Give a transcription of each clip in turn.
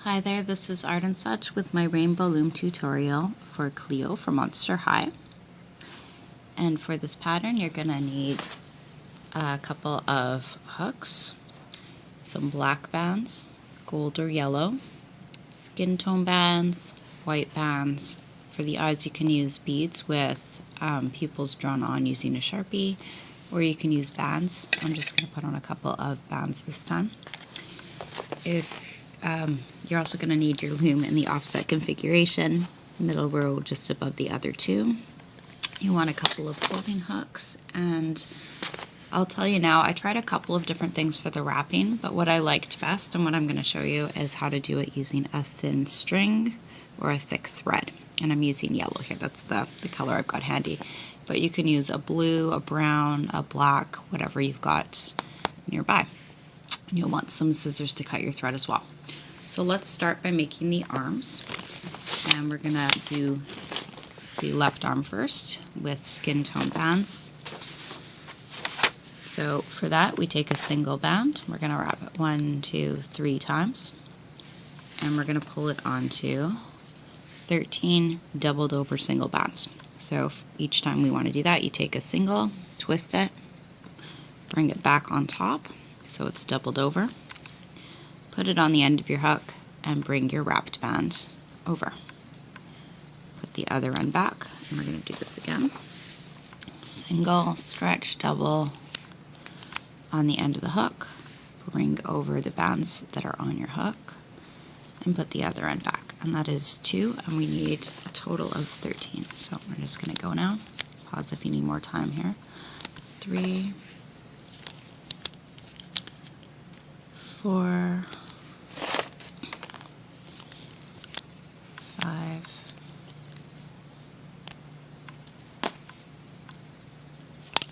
Hi there, this is Art and Such with my Rainbow Loom tutorial for Cleo for Monster High. And for this pattern you're going to need a couple of hooks, some black bands, gold or yellow, skin tone bands, white bands. For the eyes you can use beads with pupils drawn on using a Sharpie, or you can use bands. I'm just going to put on a couple of bands this time. You're also going to need your loom in the offset configuration, middle row just above the other two. You want a couple of holding hooks, and I'll tell you now, I tried a couple of different things for the wrapping, but what I liked best and what I'm going to show you is how to do it using a thin string or a thick thread. And I'm using yellow here, that's the color I've got handy. But you can use a blue, a brown, a black, whatever you've got nearby. And you'll want some scissors to cut your thread as well. So let's start by making the arms, and we're gonna do the left arm first with skin tone bands. So for that we take a single band, we're gonna wrap it 1, 2, 3 times, and we're gonna pull it onto 13 doubled over single bands. So each time we want to do that, you take a single, twist it, bring it back on top so it's doubled over. Put it on the end of your hook and bring your wrapped band over. Put the other end back, and we're going to do this again. Single, stretch, double on the end of the hook, bring over the bands that are on your hook, and put the other end back. And that is 2, and we need a total of 13. So we're just going to go now. Pause if you need more time here. It's 3, 4, 5,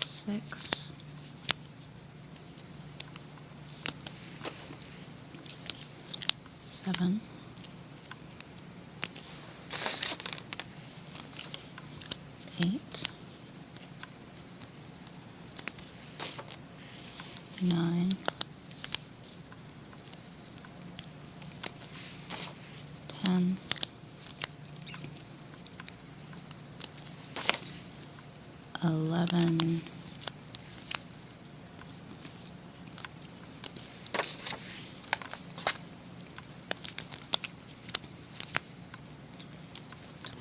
6, 7, 8, 9, 10, 11,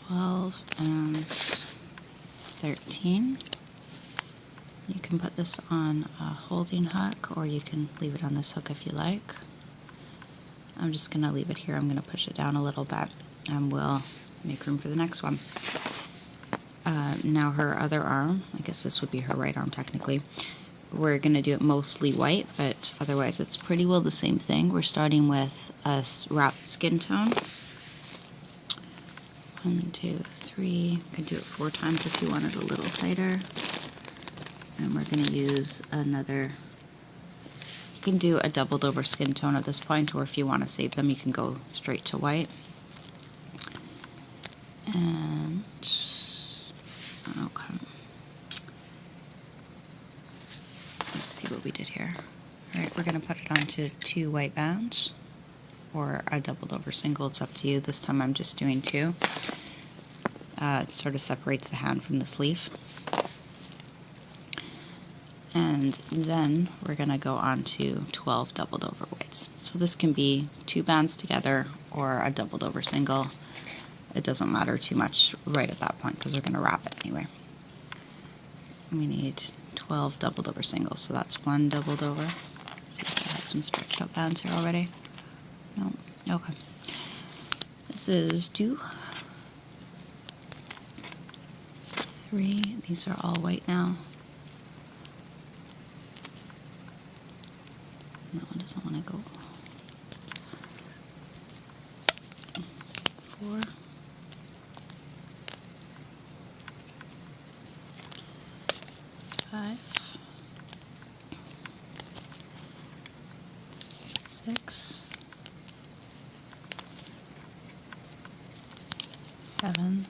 12, and 13. You can put this on a holding hook, or you can leave it on this hook if you like. I'm just going to leave it here. I'm going to push it down a little bit, and we'll make room for the next one. Now her other arm, I guess this would be her right arm technically, we're going to do it mostly white, but otherwise it's pretty well the same thing. We're starting with a wrapped skin tone. 1, 2, 3, you can do it 4 times if you want it a little tighter. And we're going to use another, you can do a doubled over skin tone at this point, or if you want to save them you can go straight to white. And okay, let's see what we did here. Alright, we're going to put it onto 2 white bands, or a doubled over single, it's up to you. This time I'm just doing 2. It sort of separates the hand from the sleeve. And then we're going to go on to 12 doubled over whites. So this can be 2 bands together or a doubled over single. It doesn't matter too much right at that point because we're going to wrap it anyway. We need 12 doubled over singles, so that's 1 doubled over. Let's see if I have some stretched out bands here already. No, okay. This is 2, 3, these are all white now. That one doesn't want to go. 4, 5, 6, 7,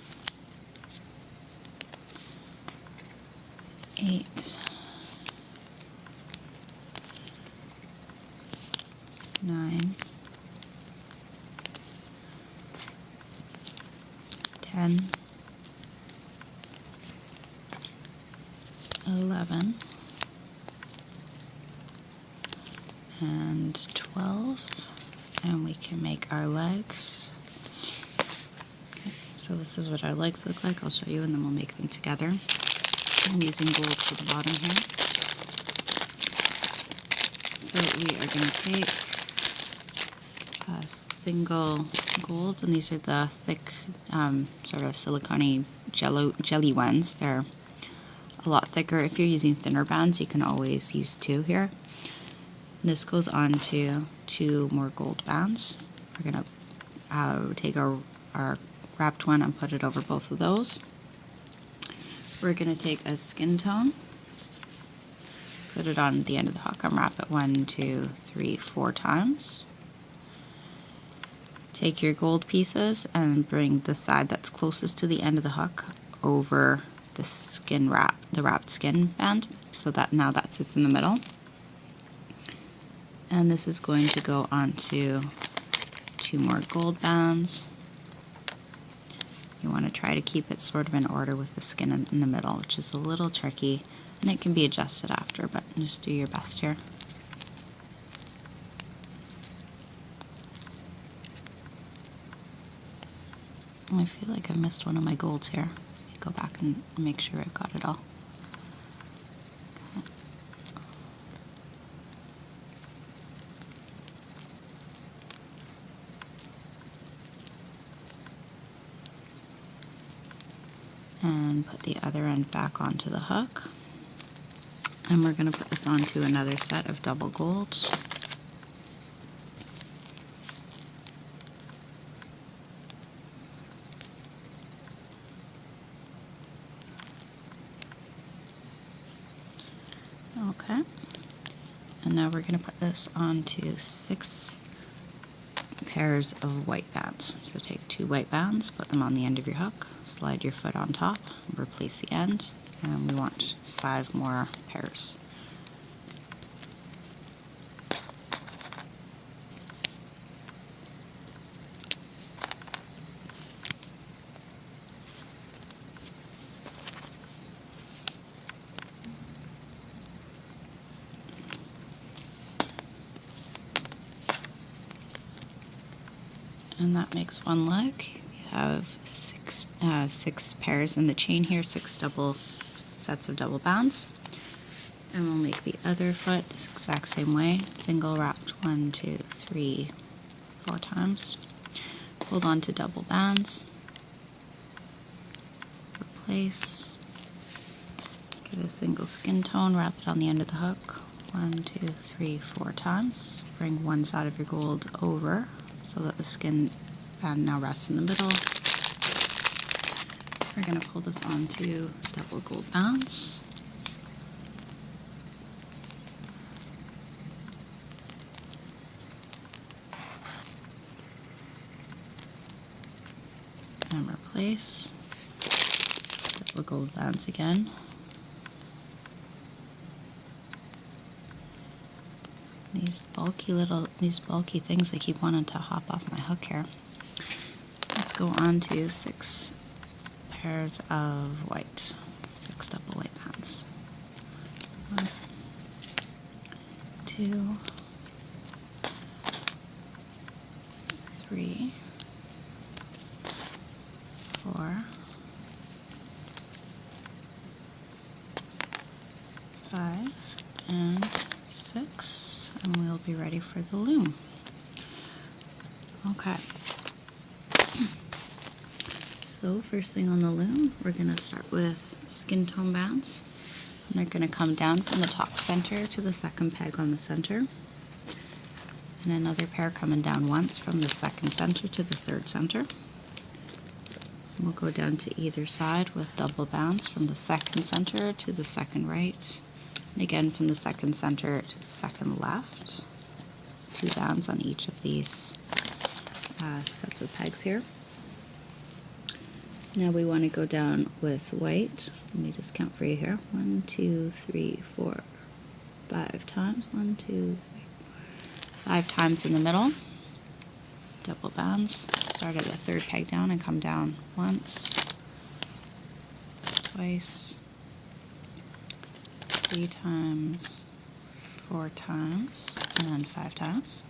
8, 9, 10, 11, and 12, and we can make our legs. Okay, so this is what our legs look like. I'll show you, and then we'll make them together. I'm using gold for the bottom here. So we are going to take a single gold, and these are the thick, sort of silicone jelly ones. They're a lot thicker. If you're using thinner bands, you can always use 2 here. This goes on to 2 more gold bands. We're going to take our wrapped one and put it over both of those. We're going to take a skin tone, put it on the end of the hook, and wrap it 1, 2, 3, 4 times. Take your gold pieces and bring the side that's closest to the end of the hook over the wrapped skin band, so that now that sits in the middle. And this is going to go onto 2 more gold bands. You want to try to keep it sort of in order with the skin in the middle, which is a little tricky, and it can be adjusted after, but just do your best here. I feel like I missed one of my golds here. Let me go back and make sure I've got it all. Okay. And put the other end back onto the hook. And we're going to put this onto another set of double golds. Okay. And now we're going to put this onto 6 pairs of white bands. So take 2 white bands, put them on the end of your hook, slide your foot on top, replace the end, and we want 5 more pairs. And that makes 1 leg. You have 6 pairs in the chain here, 6 double sets of double bands. And we'll make the other foot this exact same way. Single wrapped 1, 2, 3, 4 times. Hold on to double bands. Replace. Get a single skin tone, wrap it on the end of the hook. 1, 2, 3, 4 times. Bring one side of your gold over so that the skin band now rests in the middle. We're going to pull this onto double gold bands. And replace. Double gold bands again. These bulky things, they keep wanting to hop off my hook here. Let's go on to 6 pairs of white, 6 double white bands. 1, 2, 3, 4, 5, and 6. And we'll be ready for the loom. Okay. So first thing on the loom, we're going to start with skin tone bands. And they're going to come down from the top center to the second peg on the center. And another pair coming down once from the second center to the third center. We'll go down to either side with double bands from the second center to the second right. And again from the second center to the second left. 2 bands on each of these sets of pegs here. Now we want to go down with white. Let me just count for you here. 1, 2, 3, 4, 5 times. 1, 2, 3, 5 times in the middle. double bands. Start at the third peg down and come down once, twice, 3 times, 4 times, and then 5 times.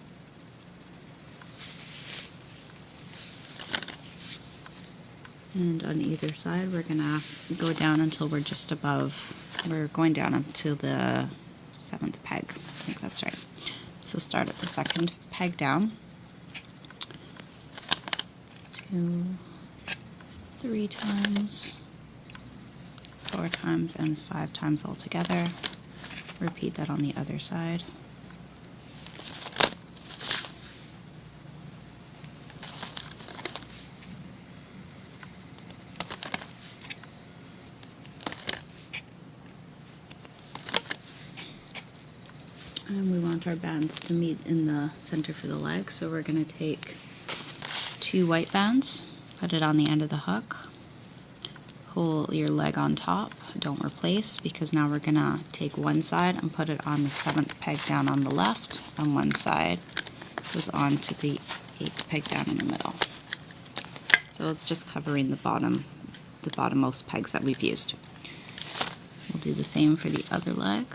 And on either side, we're gonna go down until we're just above, we're going down up to the 7th peg. I think that's right. So start at the 2nd peg down. 2, 3 times, 4 times, and 5 times all together. Repeat that on the other side. And we want our bands to meet in the center for the leg, so we're going to take 2 white bands, put it on the end of the hook, pull your leg on top, don't replace, because now we're going to take one side and put it on the 7th peg down on the left, and one side goes on to the 8th peg down in the middle. So it's just covering the bottommost pegs that we've used. We'll do the same for the other leg.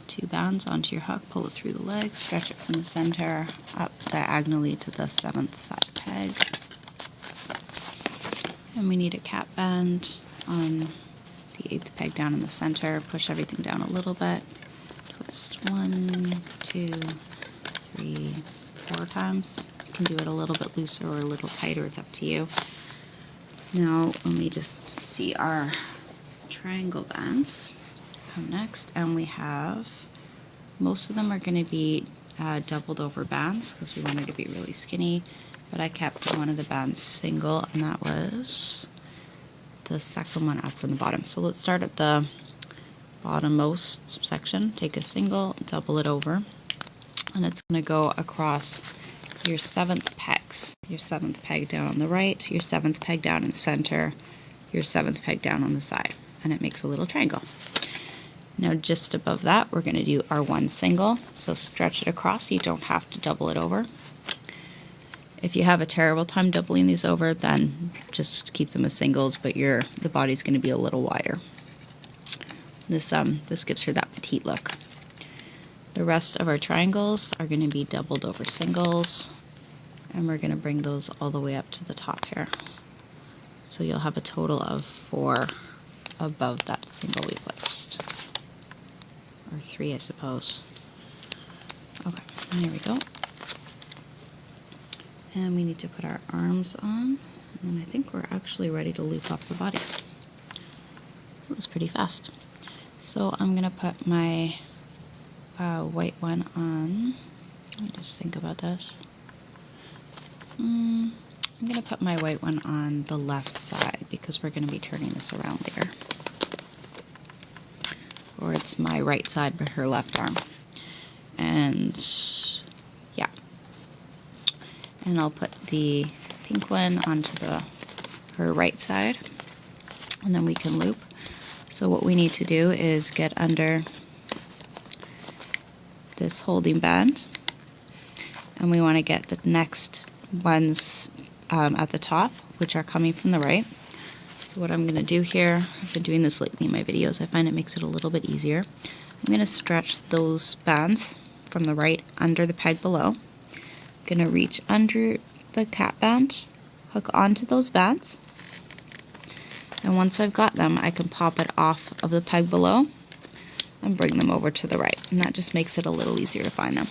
2 bands onto your hook, pull it through the leg, stretch it from the center up diagonally to the 7th side peg. And we need a cap band on the 8th peg down in the center. Push everything down a little bit. Twist 1, 2, 3, 4 times. You can do it a little bit looser or a little tighter, it's up to you. Now let me just see our triangle bands come next, and we have, most of them are going to be doubled over bands because we wanted to be really skinny, but I kept one of the bands single, and that was the second one up from the bottom. So let's start at the bottommost section, take a single, double it over, and it's going to go across your 7th pegs, your 7th peg down on the right, your 7th peg down in the center, your 7th peg down on the side, and it makes a little triangle. Now just above that, we're going to do our 1 single, so stretch it across, you don't have to double it over. If you have a terrible time doubling these over, then just keep them as singles, but the body's going to be a little wider. This gives her that petite look. The rest of our triangles are going to be doubled over singles, and we're going to bring those all the way up to the top here. So you'll have a total of 4 above that single we placed. Or 3, I suppose. Okay, there we go. And we need to put our arms on, and I think we're actually ready to loop up the body. It was pretty fast. So I'm going to put my white one on. Let me just think about this. I'm going to put my white one on the left side because we're going to be turning this around later. Or it's my right side but her left arm. And yeah. And I'll put the pink one onto her right side, and then we can loop. So what we need to do is get under this holding band, and we want to get the next ones at the top, which are coming from the right. So what I'm going to do here, I've been doing this lately in my videos, I find it makes it a little bit easier. I'm going to stretch those bands from the right under the peg below. I'm going to reach under the cap band, hook onto those bands, and once I've got them, I can pop it off of the peg below and bring them over to the right, and that just makes it a little easier to find them.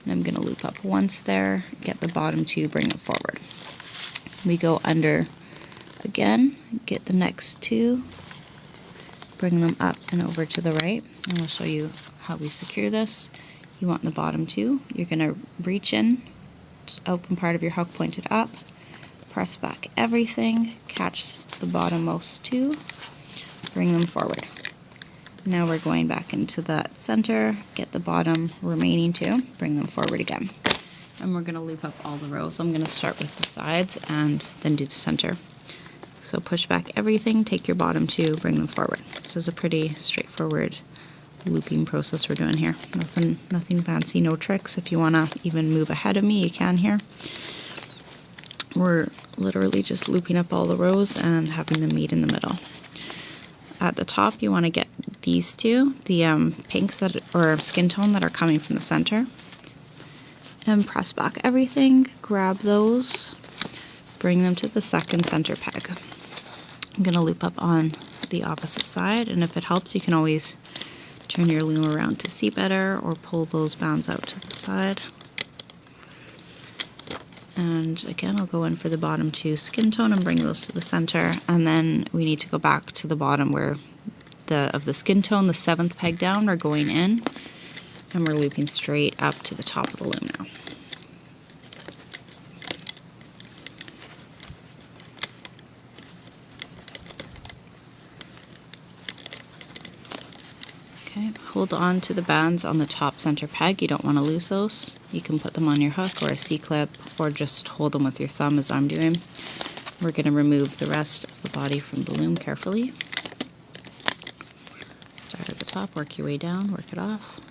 And I'm going to loop up once there, get the bottom 2, bring it forward. We go under again, get the next 2, bring them up and over to the right, and we'll show you how we secure this. You want the bottom 2, you're going to reach in, open part of your hook pointed up, press back everything, catch the bottommost 2, bring them forward. Now we're going back into that center, get the bottom remaining 2, bring them forward again. And we're going to loop up all the rows. I'm going to start with the sides and then do the center. So push back everything, take your bottom 2, bring them forward. So it's a pretty straightforward looping process we're doing here. Nothing fancy, no tricks. If you want to even move ahead of me, you can here. we're literally just looping up all the rows and having them meet in the middle. At the top, you want to get these two, the pinks that or skin tone that are coming from the center, and press back everything, grab those, bring them to the second center peg. I'm going to loop up on the opposite side, and if it helps, you can always turn your loom around to see better or pull those bands out to the side. And again, I'll go in for the bottom two skin tone and bring those to the center, and then we need to go back to the bottom where of the skin tone, the 7th peg down, we're going in and we're looping straight up to the top of the loom now. Okay, hold on to the bands on the top center peg. You don't want to lose those. You can put them on your hook or a C-clip, or just hold them with your thumb as I'm doing. We're going to remove the rest of the body from the loom carefully. Start at the top, work your way down, work it off.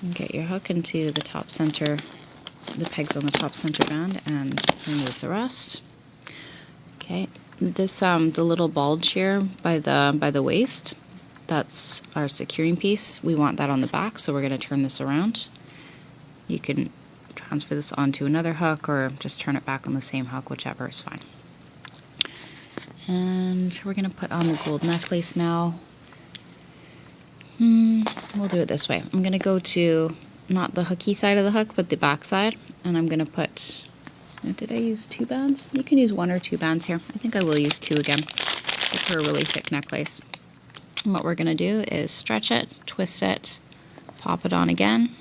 And get your hook into the top center, the pegs on the top center band, and remove the rest. Okay, this the little bulge here by the waist, that's our securing piece. We want that on the back, so we're going to turn this around. You can transfer this onto another hook or just turn it back on the same hook, whichever is fine. And we're going to put on the gold necklace now. We'll do it this way. I'm going to go to not the hooky side of the hook, but the back side, and I'm going to put, did I use 2 bands? You can use 1 or 2 bands here. I think I will use 2 again. It's for a really thick necklace. And what we're going to do is stretch it, twist it, pop it on again,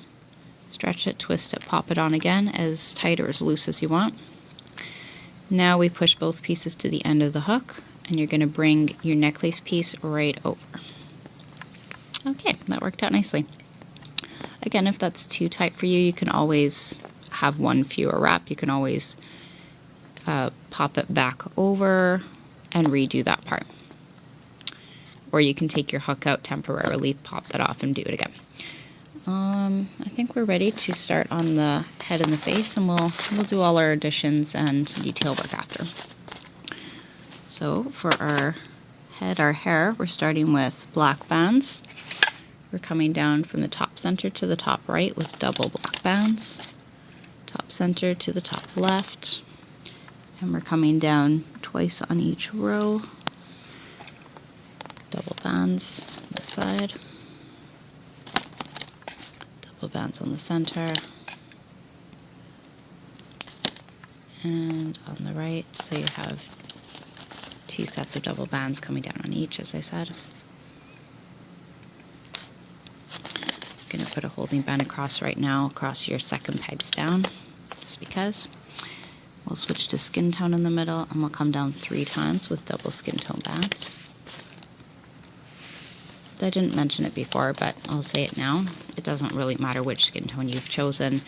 stretch it, twist it, pop it on again, as tight or as loose as you want. Now we push both pieces to the end of the hook, and you're going to bring your necklace piece right over. Okay, that worked out nicely. Again, if that's too tight for you, you can always have one fewer wrap. You can always pop it back over and redo that part. Or you can take your hook out temporarily, pop that off, and do it again. I think we're ready to start on the head and the face, and we'll do all our additions and detail work after. So for our head, our hair, we're starting with black bands. We're coming down from the top center to the top right with double black bands, top center to the top left, and we're coming down twice on each row, double bands on the side, double bands on the center, and on the right, so you have 2 sets of double bands coming down on each, as I said. Going to put a holding band across right now, across your second pegs down, just because. We'll switch to skin tone in the middle, and we'll come down 3 times with double skin tone bands. I didn't mention it before, but I'll say it now. It doesn't really matter which skin tone you've chosen.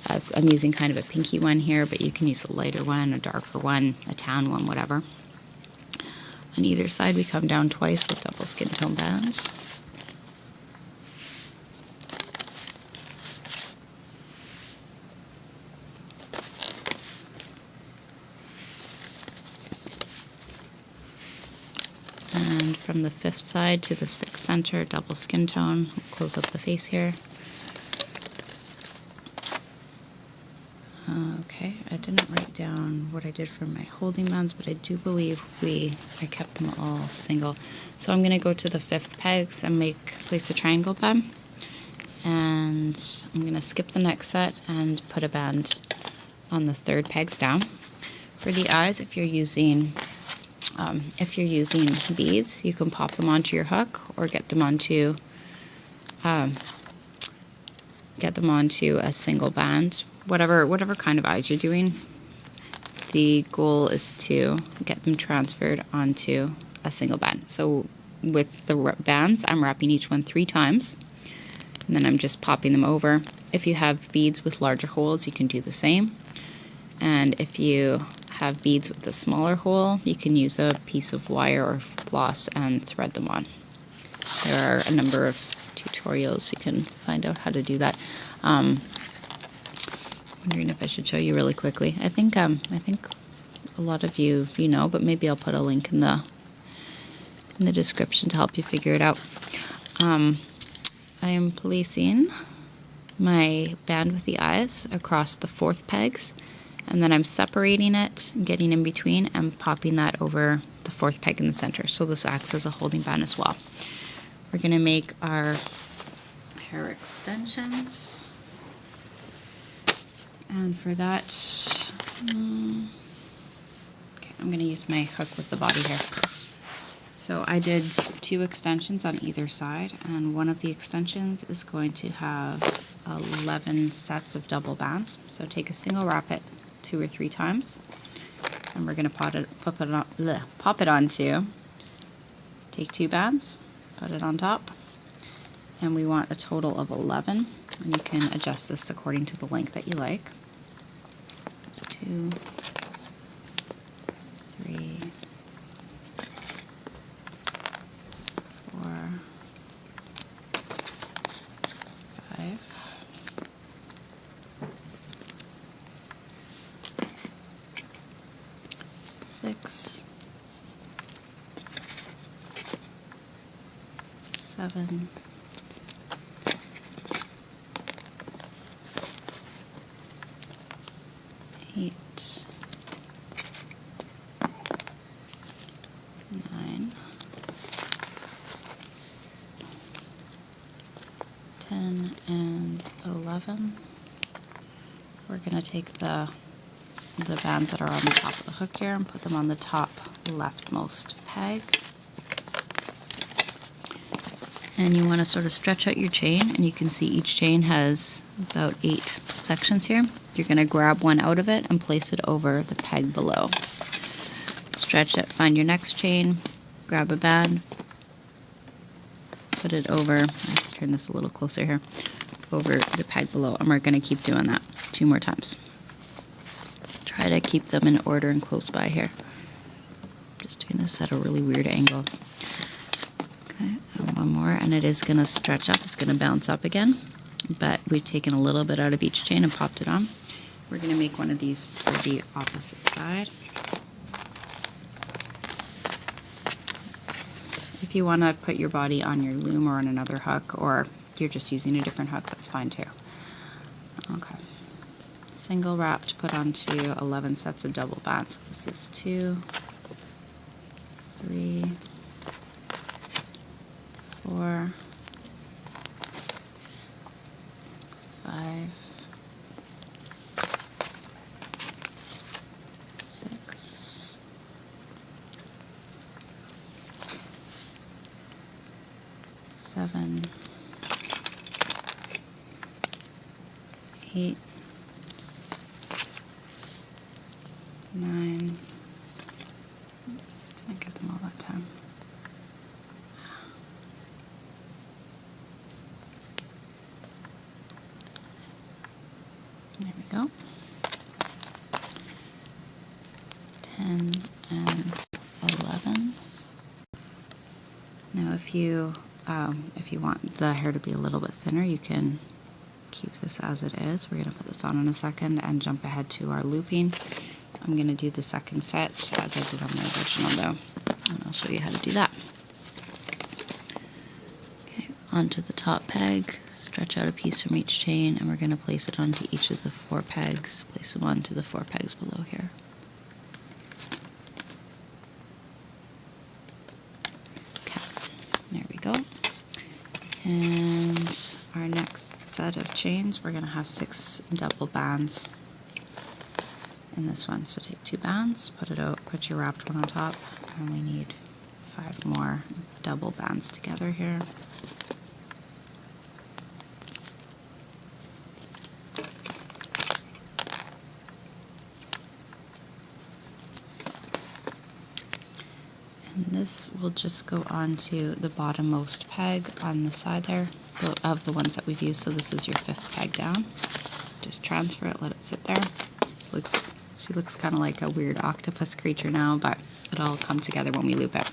I'm using kind of a pinky one here, but you can use a lighter one, a darker one, a tan one, whatever. On either side, we come down twice with double skin tone bands. And from the 5th side to the 6th center, double skin tone. Close up the face here. Okay, I didn't write down what I did for my holding bands, but I do believe I kept them all single. So I'm going to go to the 5th pegs and place a triangle band. And I'm going to skip the next set and put a band on the 3rd pegs down. For the eyes, if you're using beads, you can pop them onto your hook or get them onto a single band. Whatever kind of eyes you're doing, the goal is to get them transferred onto a single band. So with the bands, I'm wrapping each one 3 times, and then I'm just popping them over. If you have beads with larger holes, you can do the same. And if you have beads with a smaller hole, you can use a piece of wire or floss and thread them on. There are a number of tutorials. You can find out how to do that. Wondering if I should show you really quickly. I think a lot of you know, but maybe I'll put a link in the description to help you figure it out. I am placing my band with the eyes across the 4th pegs, and then I'm separating it, getting in between, and popping that over the 4th peg in the center. So this acts as a holding band as well. We're going to make our hair extensions. And for that, okay, I'm going to use my hook with the body here. So I did 2 extensions on either side, and one of the extensions is going to have 11 sets of double bands. So take a single, wrap it 2 or 3 times, and we're going to pop it onto, take 2 bands, put it on top, and we want a total of 11, and you can adjust this according to the length that you like. It's 2, 3, 4, 5, 6, 7, 8, 9, 10, and 11. We're going to take the bands that are on the top of the hook here and put them on the top leftmost peg. And you want to sort of stretch out your chain, and you can see each chain has about 8 sections here. You're going to grab one out of it and place it over the peg below. Stretch it, find your next chain, grab a band, put it over, I'll turn this a little closer here, over the peg below, and we're going to keep doing that 2 more times. Try to keep them in order and close by here. Just doing this at a really weird angle. Okay, and one more, and it is going to stretch up, it's going to bounce up again, but we've taken a little bit out of each chain and popped it on. We're going to make one of these for the opposite side. If you want to put your body on your loom or on another hook, or you're just using a different hook, that's fine too. Okay. Single wrapped, put onto 11 sets of double bands. So this is 2, 3, 4, 5, 6, 7, 8, 9. Oops, didn't get them all that time. There we go. 10 and 11. Now if you want the hair to be a little bit thinner, you can keep this as it is. We're going to put this on in a second and jump ahead to our looping. I'm going to do the second set as I did on the original though, and I'll show you how to do that. Okay, onto the top peg, stretch out a piece from each chain, and we're going to place it onto each of the 4 pegs, place them onto the 4 pegs below here. Okay, there we go. And our next set of chains, we're going to have 6 double bands in this one. So take 2 bands, put it out, put your wrapped one on top, and we need 5 more double bands together here. And this will just go onto the bottommost peg on the side there of the ones that we've used. So this is your 5th peg down. Just transfer it, let it sit there. She looks kind of like a weird octopus creature now, but it'll all come together when we loop it.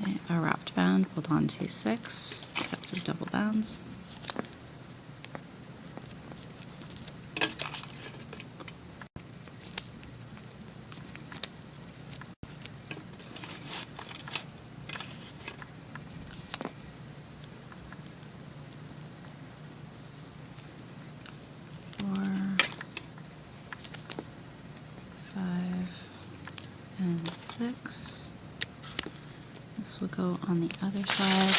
Okay, a wrapped band pulled onto 6 sets of double bands. And 6. This will go on the other side.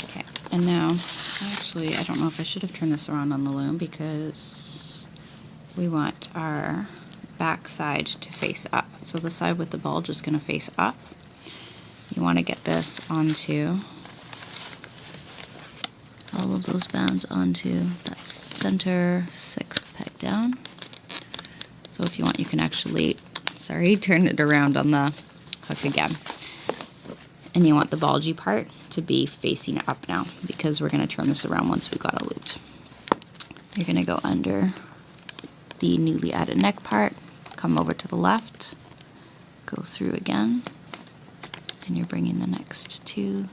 Okay, and now, actually, I don't know if I should have turned this around on the loom because we want our back side to face up. So the side with the bulge is going to face up. You want to get this onto all of those bands onto that center 6th peg down. So if you want, you can actually, turn it around on the hook again. And you want the bulgy part to be facing up now because we're going to turn this around once we've got it looped. You're going to go under the newly added neck part, come over to the left, go through again, and you're bringing the next 2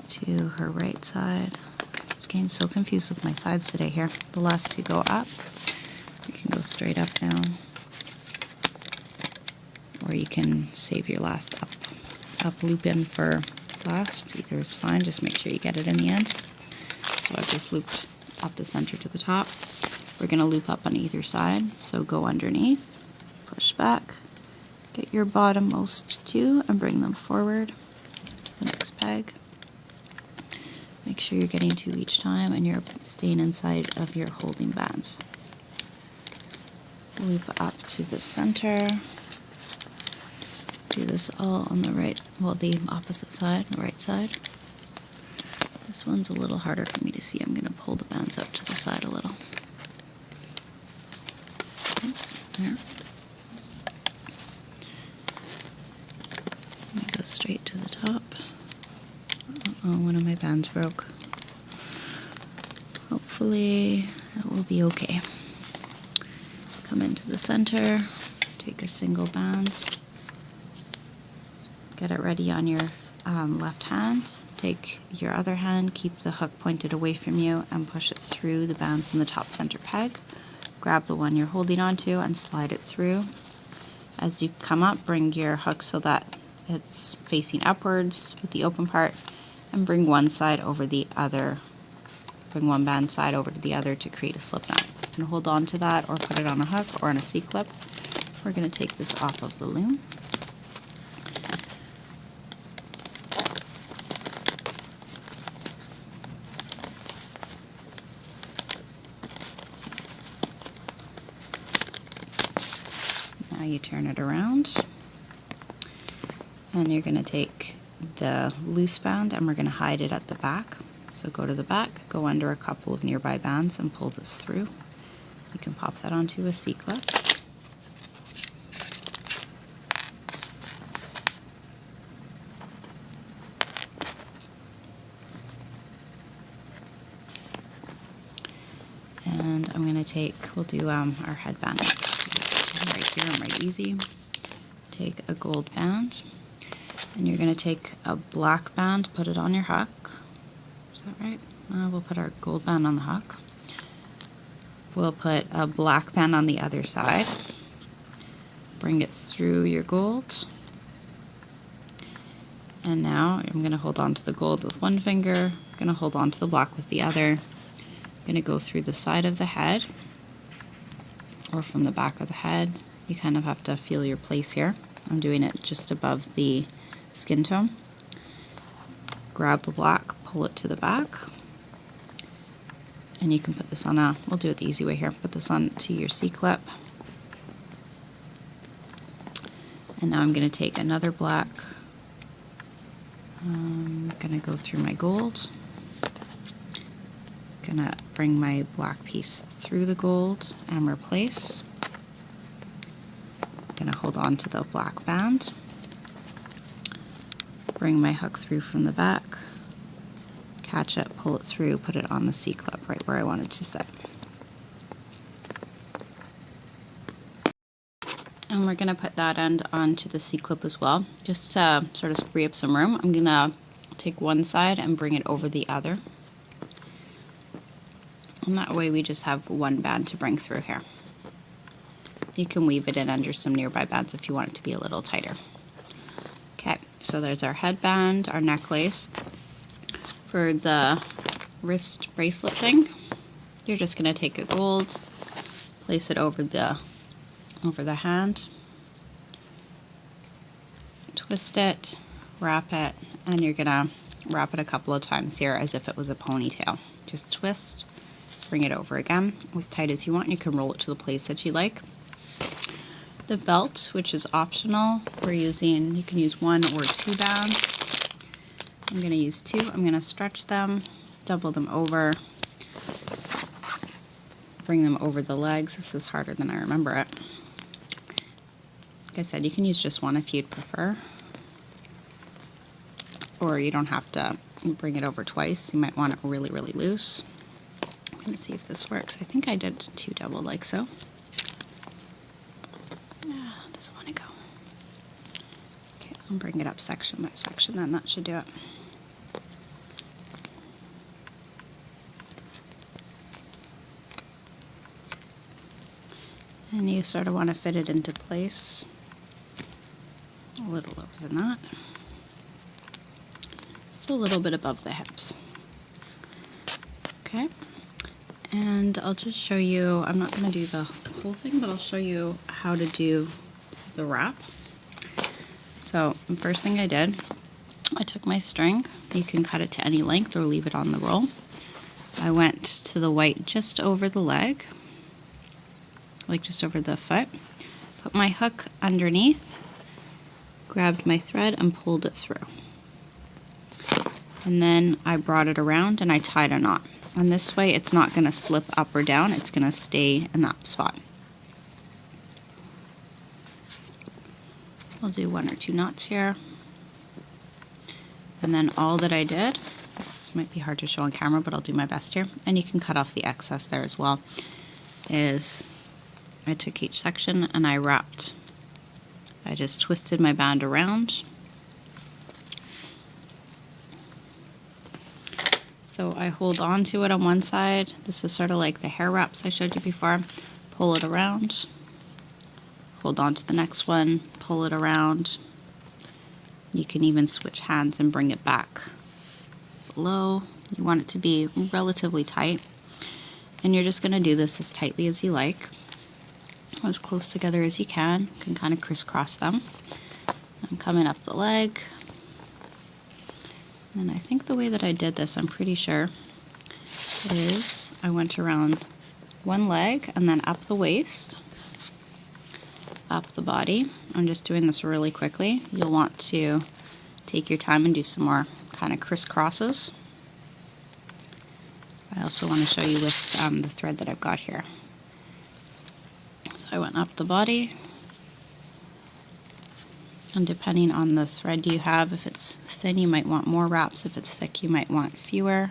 to her right side. I'm getting so confused with my sides today here. The last 2 go up. You can go straight up now, or you can save your last up loop in for last. Either is fine, just make sure you get it in the end. So I've just looped up the center to the top. We're going to loop up on either side, so go underneath, push back, get your bottommost 2 and bring them forward to the next peg. Make sure you're getting 2 each time and you're staying inside of your holding bands. Loop up to the center. Do this all on the right, well, the opposite side, the right side. This one's a little harder for me to see. I'm going to pull the bands out to the side a little. Okay, there. Let me go straight to the top. Uh-oh, one of my bands broke. Hopefully it will be okay. Come into the center, take a single band, get it ready on your left hand, take your other hand, keep the hook pointed away from you and push it through the bands in the top center peg. Grab the one you're holding onto and slide it through. As you come up, bring your hook so that it's facing upwards with the open part and bring one side over the other. Bring one band side over to the other to create a slip knot. You can hold on to that or put it on a hook or on a C-clip. We're going to take this off of the loom. Now you turn it around and you're going to take the loose band and we're going to hide it at the back. So go to the back, go under a couple of nearby bands and pull this through. You can pop that onto a C-clip. And I'm going to we'll do our headband next. Right here and right easy. Take a gold band and you're going to take a black band, put it on your hook. Is that right? We'll put our gold band on the hook. We'll put a black band on the other side. Bring it through your gold. And now I'm going to hold on to the gold with one finger. I'm going to hold on to the black with the other. I'm going to go through the side of the head or from the back of the head. You kind of have to feel your place here. I'm doing it just above the skin tone. Grab the black, pull it to the back. And you can put this on we'll do it the easy way here. Put this on to your C-clip. And now I'm going to take another black. I'm going to go through my gold. Going to bring my black piece through the gold and replace. Going to hold on to the black band. Bring my hook through from the back. Catch it, pull it through, put it on the C-clip right where I wanted to sit. And we're going to put that end onto the C-clip as well, just to sort of free up some room. I'm going to take one side and bring it over the other. And that way we just have one band to bring through here. You can weave it in under some nearby bands if you want it to be a little tighter. Okay, so there's our headband, our necklace. For the wrist bracelet thing, you're just going to take a gold, place it over the hand, twist it, wrap it, and you're going to wrap it a couple of times here as if it was a ponytail. Just twist, bring it over again as tight as you want. You can roll it to the place that you like. The belt, which is optional, you can use 1 or 2 bands. I'm going to use 2. I'm going to stretch them, double them over, bring them over the legs. This is harder than I remember it. Like I said, you can use just 1 if you'd prefer, or you don't have to bring it over twice. You might want it really, really loose. I'm going to see if this works. I think I did 2 double like so. Doesn't want to go. Okay, I'll bring it up section by section, then that should do it. And you sort of want to fit it into place a little lower than that. So a little bit above the hips. Okay, and I'll just show you, I'm not going to do the whole thing, but I'll show you how to do the wrap. So the first thing I did, I took my string. You can cut it to any length or leave it on the roll. I went to the white just over the leg, like just over the foot, put my hook underneath, grabbed my thread and pulled it through. And then I brought it around and I tied a knot. And this way it's not going to slip up or down, it's going to stay in that spot. I'll do 1 or 2 knots here. And then all that I did, this might be hard to show on camera, but I'll do my best here, and you can cut off the excess there as well, is I took each section and I wrapped. I just twisted my band around. So I hold on to it on one side. This is sort of like the hair wraps I showed you before. Pull it around. Hold on to the next one. Pull it around. You can even switch hands and bring it back below. You want it to be relatively tight. And you're just going to do this as tightly as you like, as close together as you can. You can kind of crisscross them. I'm coming up the leg. And I think the way that I did this, I'm pretty sure, is I went around one leg and then up the waist, up the body. I'm just doing this really quickly. You'll want to take your time and do some more kind of crisscrosses. I also want to show you with the thread that I've got here. So I went up the body, and depending on the thread you have, if it's thin you might want more wraps, if it's thick you might want fewer.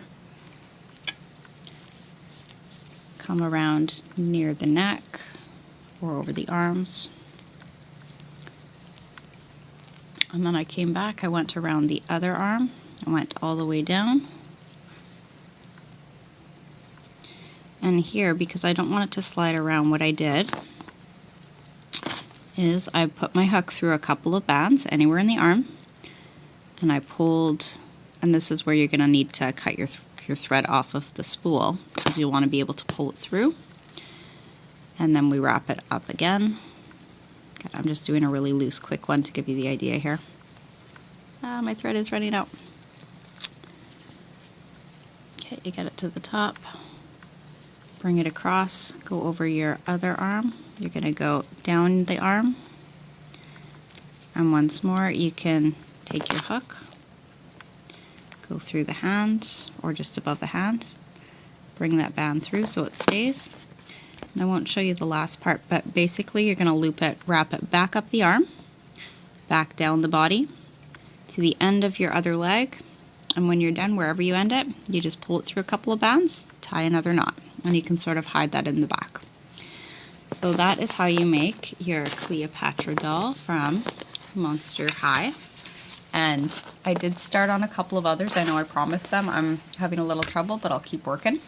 Come around near the neck or over the arms. And then I came back, I went around the other arm, I went all the way down. And here, because I don't want it to slide around, what I did is I put my hook through a couple of bands anywhere in the arm, and I pulled, and this is where you're going to need to cut your thread off of the spool, because you want to be able to pull it through. And then we wrap it up again. Okay, I'm just doing a really loose, quick one to give you the idea here. My thread is running out. Okay, you get it to the top. Bring it across, go over your other arm. You're going to go down the arm. And once more, you can take your hook, go through the hand or just above the hand, bring that band through so it stays. And I won't show you the last part, but basically you're going to loop it, wrap it back up the arm, back down the body to the end of your other leg. And when you're done, wherever you end it, you just pull it through a couple of bands, tie another knot, and you can sort of hide that in the back. So that is how you make your Cleopatra doll from Monster High. And I did start on a couple of others. I know I promised them. I'm having a little trouble, but I'll keep working.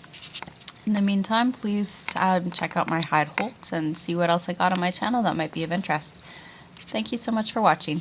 In the meantime, please check out my hide holds and see what else I got on my channel that might be of interest. Thank you so much for watching.